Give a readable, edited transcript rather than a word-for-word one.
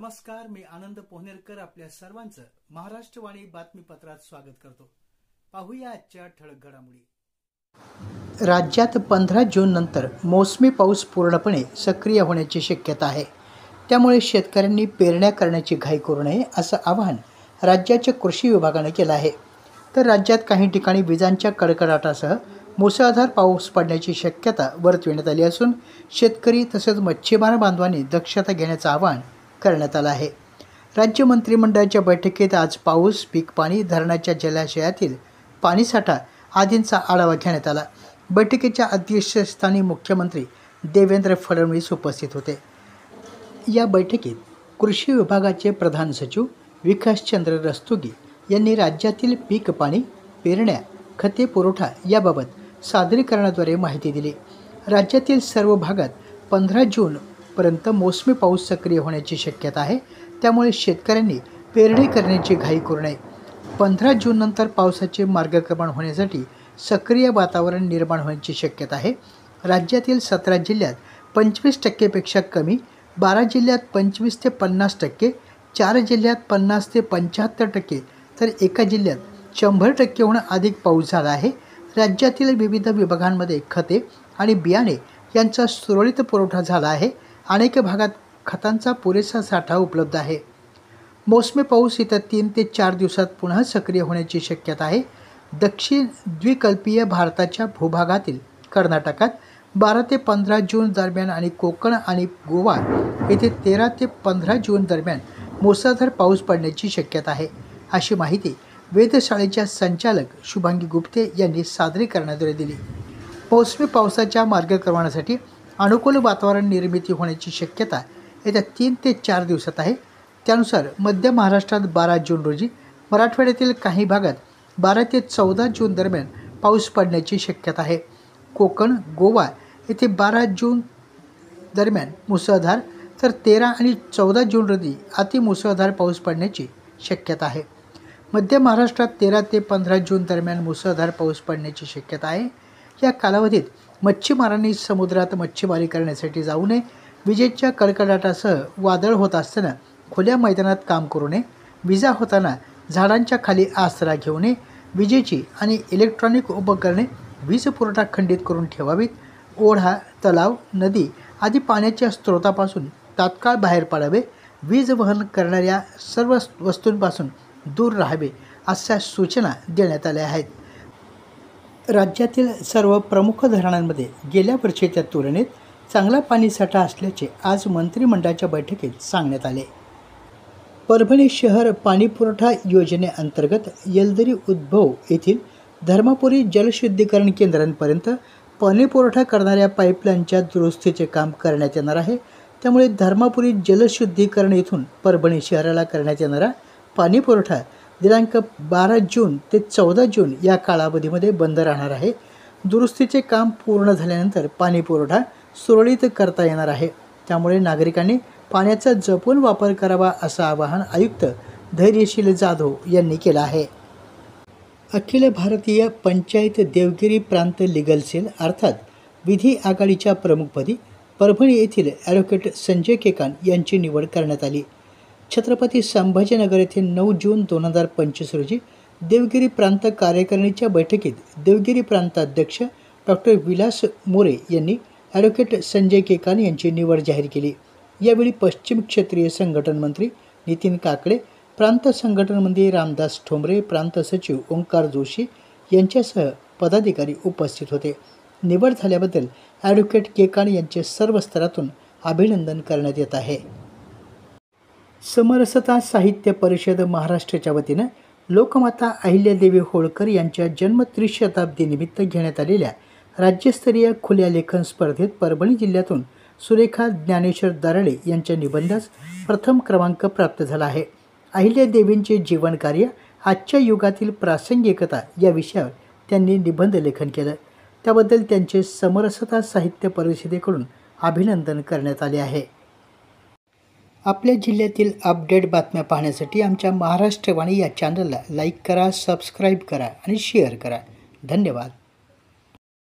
नमस्कार, मी आनंद पोहनेरकर आपल्या सर्वांचं महाराष्ट्रवाणी बातमीपत्रात स्वागत करतो। पाहूया आजच्या ठळक घडामोडी। राज्यात 15 जून नंतर मोसमी पाऊस पूर्णपणे सक्रिय होण्याची शक्यता आहे। त्यामुळे शेतकऱ्यांनी पेरण्या करण्याची घाई करू नये असं आवाहन राज्याच्या कृषी विभागाने केलं आहे। तर राज्यात काही ठिकाणी विजांच्या कडकडाटासह मुसळधार पाऊस पडण्याची शक्यता वर्तविण्यात आली असून शेतकरी तसेच मच्छीमार बांधवांनी दक्षता घेण्याचं आवाहन करण्यात आलं आहे। राज्य मंत्रिमंडळाच्या बैठकीत आज पाऊस, पीक पाणी, धरणाच्या जलाशयातील पाणीसाठा आदींचा आढावा घेण्यात आला। बैठकीच्या अध्यक्षस्थानी मुख्यमंत्री देवेंद्र फडणवीस उपस्थित होते। या बैठकीत कृषी विभागाचे प्रधान सचिव विकासचंद्र रस्तोगी यांनी राज्यातील पीक पाणी, पेरण्या, खते पुरवठा याबाबत सादरीकरणाद्वारे माहिती दिली। राज्यातील सर्व भागात 15 जून पर्यंत मोसमी पाऊस सक्रिय होण्याची शक्यता आहे। त्यामुळे शेतकऱ्यांनी पेरणी करण्याची घाई करू नये। 15 जून नंतर पावसाचे मार्गक्रमण होण्यासाठी सक्रिय वातावरण निर्माण होण्याची शक्यता आहे। राज्यातील 17 जिल्ह्यात 25% पेक्षा कमी, 12 जिल्ह्यात 25 ते 50%, 4 जिल्ह्यात 50 ते 75%, तर एका जिल्ह्यात 100%हून अधिक पाऊस झाला आहे। राज्यातील विविध विभागांमध्ये खते आणि बियाणे यांचा सुरळीत पुरवठा झाला आहे। अनेक भागात खतांचा पुरेसा साठा उपलब्ध आहे। मोसमी पाऊस येत्या 3 ते 4 दिवसात पुन्हा सक्रिय होण्याची शक्यता आहे। दक्षिण द्विकल्पीय भारताच्या भूभागातील कर्नाटकात 12 ते 15 जून दरम्यान आणि कोकण आणि गोवा येथे 13 ते 15 जून दरम्यान मुसळधार पाऊस पडण्याची शक्यता आहे, अशी माहिती वेधशाळेच्या संचालक शुभांगी गुप्ते यांनी सादरीकरणाद्वारे दिली। मोसमी पावसाच्या मार्गक्रमणासाठी अनुकूल वातावरण निर्मिती होण्याची शक्यता येत्या 3 ते 4 दिवसात आहे। त्यानुसार मध्य महाराष्ट्रात 12 जून रोजी, मराठवाड्यातील काही भागात 12 ते 14 जून दरम्यान पाऊस पडण्याची शक्यता आहे। कोकण, गोवा येथे 12 जून दरम्यान मुसळधार, तर 13 आणि 14 जून रोजी अतिमुसळधार पाऊस पडण्याची शक्यता आहे। मध्य महाराष्ट्रात 13 ते 15 जून दरम्यान मुसळधार पाऊस पडण्याची शक्यता आहे। या कालावधीत मच्छीमारांनी समुद्रात मच्छीमारी करण्यासाठी जाऊ नये। विजेच्या कडकडाटासह वादळ होत असताना खुल्या मैदानात काम करू नये। विजा होताना झाडांच्या खाली आसरा घेऊ नये। विजेची आणि इलेक्ट्रॉनिक उपकरणे, वीज पुरवठा खंडित करून ठेवावीत। ओढा, तलाव, नदी आदी पाण्याच्या स्रोतापासून तात्काळ बाहेर पडावे। वीज वहन करणाऱ्या सर्व वस्तूंपासून दूर राहावे, अशा सूचना देण्यात आल्या आहेत। राज्यातील सर्व प्रमुख धरणांमध्ये गेल्या वर्षीच्या तुलनेत चांगला पाणीसाठा असल्याचे आज मंत्रिमंडळाच्या बैठकीत सांगण्यात आले। परभणी शहर पाणीपुरवठा योजनेअंतर्गत येलदरी उद्भव येथील धर्मापुरी जलशुद्धीकरण केंद्रांपर्यंत पाणीपुरवठा करणाऱ्या पाईपलाईनच्या दुरुस्तीचे काम करण्यात येणार आहे। त्यामुळे धर्मापुरी जलशुद्धीकरण येथून परभणी शहराला करण्यात येणारा पाणीपुरवठा दिनांक 12 जून ते 14 जून या कालावधीमध्ये बंद राहणार आहे। दुरुस्तीचे काम पूर्ण झाल्यानंतर पाणीपुरवठा सुरळीत करता येणार आहे। त्यामुळे नागरिकांनी पाण्याचा जपून वापर करावा, असं आवाहन आयुक्त धैर्यशील जाधव यांनी केलं आहे। अखिल भारतीय पंचायत देवगिरी प्रांत लीगल सेल अर्थात विधी आघाडीच्या प्रमुखपदी परभणी येथील ॲडव्होकेट संजय केकान यांची निवड करण्यात आली। छत्रपती संभाजीनगर येथे 9 जून 2025 रोजी देवगिरी प्रांत कार्यकारिणीच्या बैठकीत देवगिरी प्रांताध्यक्ष डॉक्टर विलास मोरे यांनी ॲडव्होकेट संजय केकान यांची निवड जाहीर केली। यावेळी पश्चिम क्षेत्रीय संघटन मंत्री नितीन काकडे, प्रांत संघटन मंत्री रामदास ठोंबरे, प्रांत सचिव ओंकार जोशी यांच्यासह पदाधिकारी उपस्थित होते। निवड झाल्याबद्दल ॲडव्होकेट केकान यांचे सर्व स्तरातून अभिनंदन करण्यात येत आहे। समरसता साहित्य परिषद महाराष्ट्राच्या वतीनं लोकमाता अहिल्यादेवी होळकर यांच्या जन्म 30 शताब्दीनिमित्त घेण्यात आलेल्या राज्यस्तरीय खुल्या लेखन स्पर्धेत परभणी जिल्ह्यातून सुरेखा ज्ञानेश्वर दराडे यांच्या निबंधास प्रथम क्रमांक प्राप्त झाला आहे। अहिल्यादेवींचे जीवनकार्य, आजच्या युगातील प्रासंगिकता या विषयावर त्यांनी निबंध लेखन केलं। त्याबद्दल त्यांचे समरसता साहित्य परिषदेकडून अभिनंदन करण्यात आले आहे। आपल्या जिल्ह्यातील अपडेट बातम्या पाहण्यासाठी आमच्या महाराष्ट्रवाणी या चॅनलला लाईक करा, सबस्क्राईब करा आणि शेअर करा। धन्यवाद।